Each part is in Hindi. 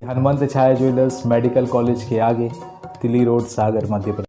हनुमंत छाया ज्वेलर्स मेडिकल कॉलेज के आगे, तिली रोड, सागर, मध्य प्रदेश।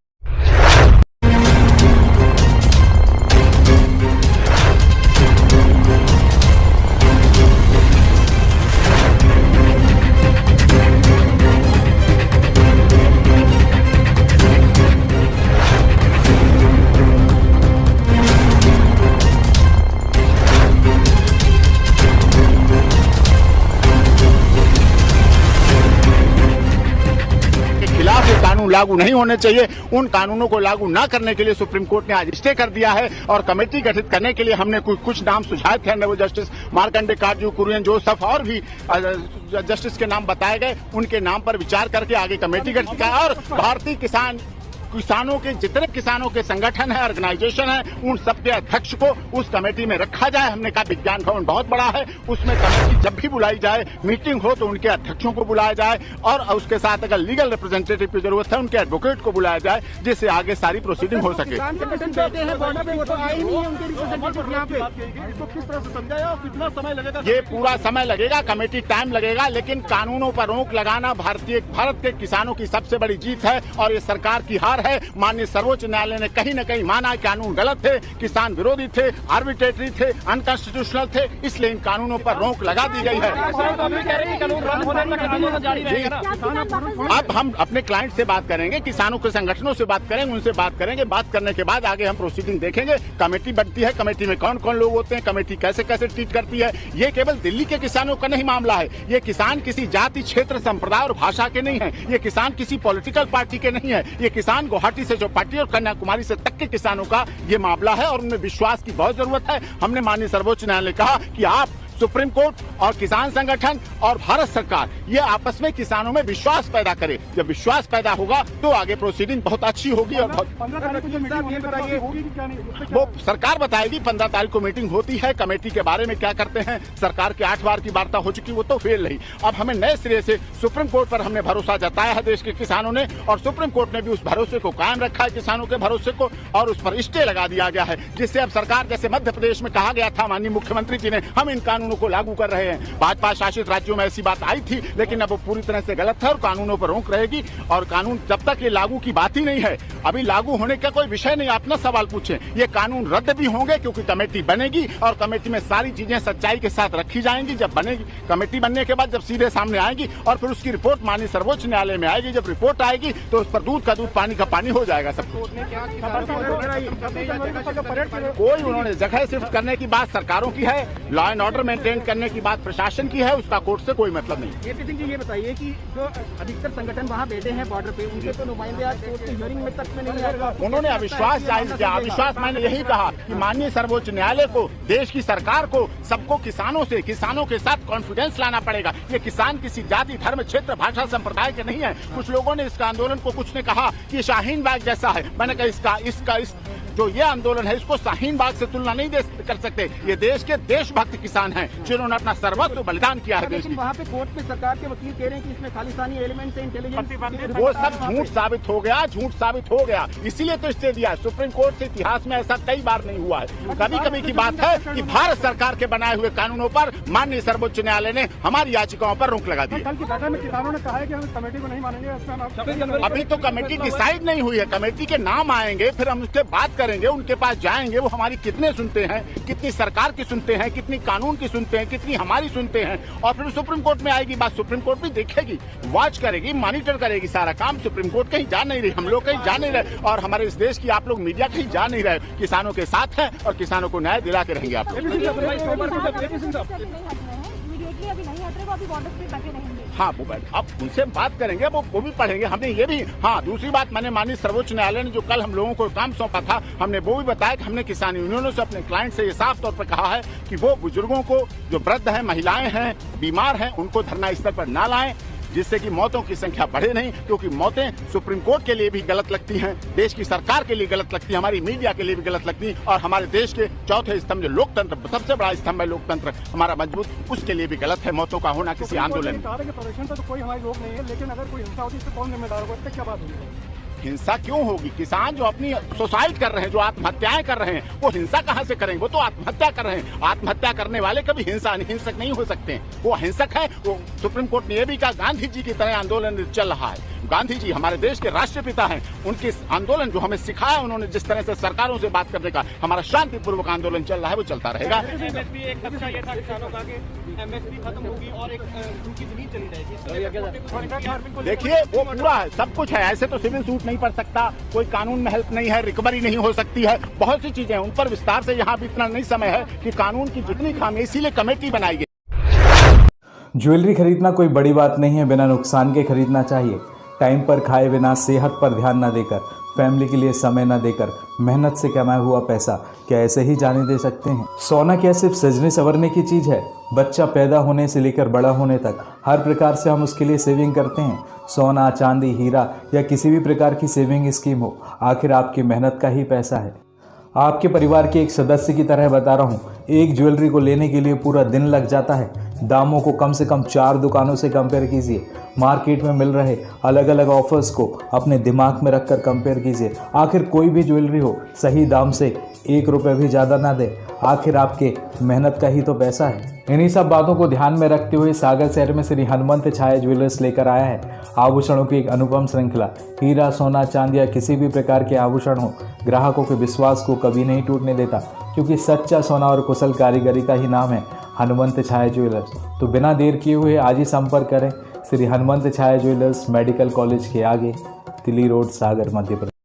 कानून लागू नहीं होने चाहिए। उन कानूनों को लागू न करने के लिए सुप्रीम कोर्ट ने आज स्टे कर दिया है और कमेटी गठित करने के लिए हमने कुछ नाम सुझाए थे। वो जस्टिस मार्कंडे, काटजू, कुरियन, जोसेफ और भी जस्टिस के नाम बताए गए। उनके नाम पर विचार करके आगे कमेटी गठित किया और भारतीय किसानों के जितने किसानों के संगठन है, ऑर्गेनाइजेशन है, उन सबके अध्यक्ष को उस कमेटी में रखा जाए। हमने कहा विज्ञान भवन बहुत बड़ा है, उसमें कमेटी जब भी बुलाई जाए, मीटिंग हो तो उनके अध्यक्षों को बुलाया जाए और उसके साथ अगर लीगल रिप्रेजेंटेटिव की जरूरत है उनके एडवोकेट को बुलाया जाए, जिससे आगे सारी प्रोसीडिंग हो सके। ये पूरा समय लगेगा, कमेटी टाइम लगेगा, लेकिन कानूनों पर रोक लगाना भारत के किसानों की सबसे बड़ी जीत है और ये सरकार की हार है। माननीय सर्वोच्च न्यायालय ने कहीं न कहीं माना कानून गलत थे, किसान विरोधी थे, आर्बिट्रेटरी थे, अनकॉन्स्टिट्यूशनल थे, इसलिए इन कानूनों पर रोक लगा दी गई है। अब हम अपने क्लाइंट से बात करेंगे, किसानों के संगठनों से बात करेंगे, उनसे बात करेंगे। बात करने के बाद आगे हम प्रोसीडिंग देखेंगे। कमेटी बनती है, कमेटी में कौन कौन लोग होते हैं, कमेटी कैसे कैसे ट्रीट करती है। ये केवल दिल्ली के किसानों का नहीं मामला है। ये किसान किसी जाति, क्षेत्र, संप्रदाय और भाषा के नहीं है। ये किसान किसी पॉलिटिकल पार्टी के नहीं है। ये किसान गुवाहाटी से चौपाटी और कन्याकुमारी से तक के किसानों का ये मामला है और उनमें विश्वास की बहुत जरूरत है। हमने माननीय सर्वोच्च न्यायालय कहा कि आप सुप्रीम कोर्ट और किसान संगठन और भारत सरकार ये आपस में किसानों में विश्वास पैदा करे। जब विश्वास पैदा होगा तो आगे प्रोसीडिंग बहुत अच्छी होगी और वो सरकार बताएगी। 15 तारीख को मीटिंग होती है, कमेटी के बारे में क्या करते हैं। सरकार के 8 बार की वार्ता हो चुकी, वो तो फेल रही। अब हमें नए सिरे से सुप्रीम कोर्ट पर हमने भरोसा जताया है देश के किसानों ने और सुप्रीम कोर्ट ने भी उस भरोसे को कायम रखा है, किसानों के भरोसे को, और उस पर स्टे लगा दिया गया है, जिससे अब सरकार, जैसे मध्य प्रदेश में कहा गया था माननीय मुख्यमंत्री जी ने, हम इन कानूनों को लागू कर रहे हैं। भाजपा शासित राज्यों में ऐसी बात आई थी, लेकिन अब वो पूरी तरह से गलत है और कानूनों पर रोक रहेगी। और कानून जब तक ये लागू की बात ही नहीं है, अभी लागू होने का कोई विषय नहीं। आप ना सवाल पूछें, ये कानून रद्द भी होंगे क्योंकि कमेटी बनेगी और कमेटी में सारी चीजें सच्चाई के साथ रखी जाएंगी। जब बनेगी कमेटी, बनने के बाद जब सीधे सामने आएगी और फिर उसकी रिपोर्ट माननीय सर्वोच्च न्यायालय में आएगी। जब रिपोर्ट आएगी तो उस पर दूध का दूध, पानी का पानी हो जाएगा सब कुछ। कोई उन्होंने जगह शिफ्ट करने की बात सरकारों की है, लॉ एंड ऑर्डर मेंटेन करने की बात प्रशासन की है, उसका कोर्ट से कोई मतलब नहीं। केपी सिंह जी, ये बताइए कि जो अधिकतर संगठन वहाँ बैठे हैं बॉर्डर पे, उनके तो नुमाइंदे आज कोर्ट की हियरिंग में तक में नहीं आए। उन्होंने अविश्वास जाहिर किया। अविश्वास मैंने यही कहा कि माननीय सर्वोच्च न्यायालय को, देश की सरकार को, सबको किसानों के साथ कॉन्फिडेंस लाना पड़ेगा। ये किसान किसी जाति, धर्म, क्षेत्र, भाषा, संप्रदाय के नहीं है। कुछ लोगों ने इसका आंदोलन को, कुछ ने कहा कि शाहीन बाग जैसा है। मैंने कहा इसका जो ये आंदोलन है, इसको शाहीन बाग से तुलना नहीं कर सकते। ये देश के देशभक्त किसान हैं जिन्होंने अपना सर्वस्व बलिदान किया है। लेकिन वहाँ पे कोर्ट में सरकार के वकील कह रहे हैं कि इसमें खालिस्तानी एलिमेंट है, इंटेलिजेंस, वो सब झूठ साबित हो गया, इसीलिए तो स्टे दिया। सुप्रीम कोर्ट से इतिहास में ऐसा कई बार नहीं हुआ है। कभी कभी की बात है कि भारत सरकार के बनाए हुए कानूनों पर माननीय सर्वोच्च न्यायालय ने हमारी याचिकाओं पर रोक लगा दी। किसानों ने कहा है कि हम कमेटी को नहीं मानेंगे। अभी तो कमेटी डिसाइड नहीं हुई है। कमेटी के नाम आएंगे, फिर हम उससे बात करेंगे, उनके पास जाएंगे। वो हमारी कितने सुनते हैं, कितनी सरकार की सुनते हैं, कितनी कानून की सुनते हैं, कितनी हमारी सुनते हैं, और फिर सुप्रीम कोर्ट में आएगी बात। सुप्रीम कोर्ट भी देखेगी, वॉच करेगी, मॉनिटर करेगी सारा काम। सुप्रीम कोर्ट कहीं जा नहीं रही, हम लोग कहीं जा नहीं रहे, और हमारे इस देश की आप लोग मीडिया कहीं जा नहीं रहे। किसानों के साथ हैं और किसानों को न्याय दिला के रहेंगे आप लोग। हाँ, वो अब उनसे बात करेंगे, वो भी पढ़ेंगे। हमने ये भी, हाँ, दूसरी बात, मैंने माननीय सर्वोच्च न्यायालय ने जो कल हम लोगों को काम सौंपा था, हमने वो भी बताया कि हमने किसान यूनियनों से, अपने क्लाइंट से ये साफ तौर पर कहा है कि वो बुजुर्गों को, जो वृद्ध हैं, महिलाएं हैं, बीमार हैं, उनको धरना स्थल पर ना लाएं, जिससे कि मौतों की संख्या बढ़े नहीं। क्योंकि मौतें सुप्रीम कोर्ट के लिए भी गलत लगती हैं, देश की सरकार के लिए गलत लगती है, हमारी मीडिया के लिए भी गलत लगती है, और हमारे देश के चौथे स्तंभ, जो लोकतंत्र, सबसे बड़ा स्तंभ है लोकतंत्र हमारा मजबूत, उसके लिए भी गलत है मौतों का होना किसी आंदोलन में। प्रदर्शन तो कोई हमारी रोक नहीं है, लेकिन अगर कोई हिंसा होती है तो कौन जिम्मेदार होगा, इससे क्या बात होगी? हिंसा क्यों होगी? किसान जो अपनी सुसाइड कर रहे हैं, जो आत्महत्याएं कर रहे हैं, वो हिंसा कहां से करेंगे? वो तो आत्महत्या कर रहे हैं। आत्महत्या करने वाले कभी हिंसक नहीं हो सकते। वो अहिंसक है। वो सुप्रीम कोर्ट ने यह भी कहा, गांधी जी की तरह आंदोलन चल रहा है। गांधी जी हमारे देश के राष्ट्रपिता हैं। उनके आंदोलन जो हमें सिखाया उन्होंने, जिस तरह से सरकारों से बात करने का हमारा शांतिपूर्वक आंदोलन चल रहा है, वो चलता रहेगा। एमएसपी एक अच्छा ये था किसानों का कि एमएसपी खत्म होगी और एक उनकी जमीन चली जाएगी। देखिए वो पूरा है, सब कुछ है। ऐसे तो सिविल सूट नहीं पड़ सकता, कोई कानून में हेल्प नहीं है, रिकवरी नहीं हो सकती है, बहुत सी चीजें हैं। उन पर विस्तार से यहाँ भी इतना नहीं समय है कि कानून की जितनी खामी, इसीलिए कमेटी बनाई गई। ज्वेलरी खरीदना कोई बड़ी बात नहीं है, बिना नुकसान के खरीदना चाहिए। टाइम पर खाए बिना, सेहत पर ध्यान न देकर, फैमिली के लिए समय न देकर, मेहनत से कमाया हुआ पैसा क्या ऐसे ही जाने दे सकते हैं? सोना क्या सिर्फ सजने संवरने की चीज़ है? बच्चा पैदा होने से लेकर बड़ा होने तक हर प्रकार से हम उसके लिए सेविंग करते हैं। सोना, चांदी, हीरा या किसी भी प्रकार की सेविंग स्कीम हो, आखिर आपकी मेहनत का ही पैसा है। आपके परिवार के एक सदस्य की तरह बता रहा हूँ, एक ज्वेलरी को लेने के लिए पूरा दिन लग जाता है। दामों को कम से कम 4 दुकानों से कंपेयर कीजिए। मार्केट में मिल रहे अलग अलग ऑफर्स को अपने दिमाग में रखकर कंपेयर कीजिए। आखिर कोई भी ज्वेलरी हो, सही दाम से 1 रुपये भी ज़्यादा ना दे, आखिर आपके मेहनत का ही तो पैसा है। इन्हीं सब बातों को ध्यान में रखते हुए सागर शहर में श्री हनुमंत छाया ज्वेलर्स लेकर आया है आभूषणों की एक अनुपम श्रृंखला। हीरा, सोना, चांदी या किसी भी प्रकार के आभूषण हो, ग्राहकों के विश्वास को कभी नहीं टूटने देता, क्योंकि सच्चा सोना और कुशल कारीगरी का ही नाम है हनुमंत छाया ज्वेलर्स। तो बिना देर किए हुए आज ही संपर्क करें श्री हनुमंत छाया ज्वेलर्स, मेडिकल कॉलेज के आगे, तिली रोड, सागर, मध्य प्रदेश।